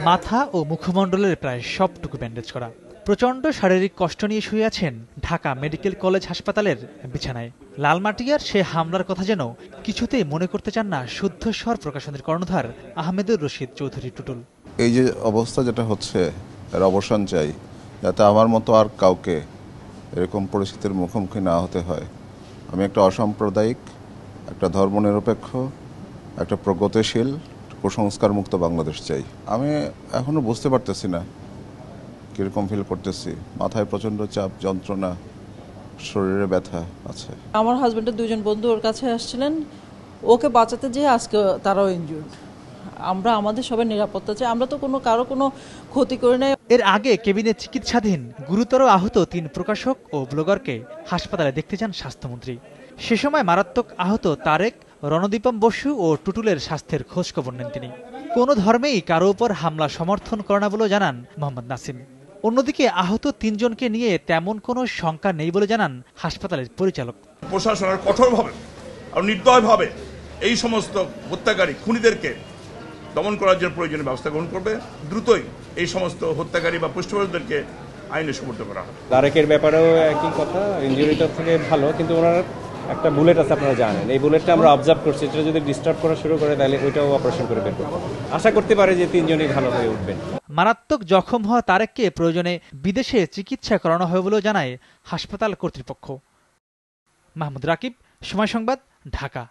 মাথা ও মুখমণ্ডলের প্রায় সবটুকু ব্যান্ডেজ করা। প্রচণ্ড শারীরিক কষ্ট নিয়ে শুয়ে আছেন ঢাকা মেডিকেল কলেজ হাসপাতালের বিছানায়। লালমাটিয়ার সে হামলার কথা যেন কিছুতেই মনে করতে চান না শুদ্ধস্বর প্রকাশনের কর্ণধার আহমেদুর রশিদ চৌধুরী টুটুল। এই যে অবস্থা যেটা হচ্ছে এর অবসান চাই, যাতে আমার মতো আর কাউকে এরকম পরিস্থিতির মুখোমুখি না হতে হয়। আমি একটা অসাম্প্রদায়িক, একটা ধর্মনিরপেক্ষ, একটা প্রগতিশীল, কুসংস্কার মুক্ত বাংলাদেশ চাই। আমি এখনো বুঝতে পারতেছি না কিরকম ফিল করতেছি। মাথায় প্রচণ্ড চাপ, যন্ত্রণা, শরীরে ব্যথা আছে। আমার হাজবেন্ডের দুইজন বন্ধু ওর কাছে আসছিলেন, ওকে বাঁচাতে যেয়ে আজকে তারাও ইনজুর্ড। আমরা আমাদের সবার নিরাপত্তা চাই, আমরা তো কারো কোনো ক্ষতি করি নাই। এর আগে কেবিনে চিকিৎসাধীন গুরুতর আহত 3 প্রকাশক ও ব্লগারকে হাসপাতালে দেখতে যান স্বাস্থ্যমন্ত্রী। সে সময় মারাত্মক আহত তারেক, রণদীপম বসু ও টুটুলের স্বাস্থ্যের খোঁজখবর নেন তিনি। কোনো ধর্মেই কারো উপর হামলা সমর্থন করে না বলে জানান মোহাম্মদ নাসিম। অন্যদিকে আহত 3 জনকে নিয়ে তেমন কোনো শঙ্কা নেই বলে জানান হাসপাতালের পরিচালক। প্রশাসনের কঠোরভাবে আর নির্দয়ভাবে এই সমস্ত হত্যাকারী খুনিদেরকে দমন করার জন্য প্রয়োজনীয় ব্যবস্থা গ্রহণ করবে। দ্রুতই এই সমস্ত হত্যাকারী বা পৃষ্ঠপোষকদেরকে আইনে সুপর্দ করা হবে। তারেকের ব্যাপারেও একই কথা, ইনজুরিটা থেকে ভালো, কিন্তু ওনার একটা বুলেট আছে, আপনারা জানেন। এই বুলেটটা আমরা অবজার্ভ করছি, এটা যদি ডিস্টার্ব করা শুরু করে তাহলে ওইটাও অপারেশন করে বের করতে হবে। আশা করতে পারে যে 3 জনই ভালো হয়ে উঠবেন। মারাত্মক জখম হওয়া তারেককে প্রয়োজনে বিদেশে চিকিৎসা করানো হবে বলেও জানায় হাসপাতাল কর্তৃপক্ষ। মাহমুদ রাকিব, সময় সংবাদ, ঢাকা।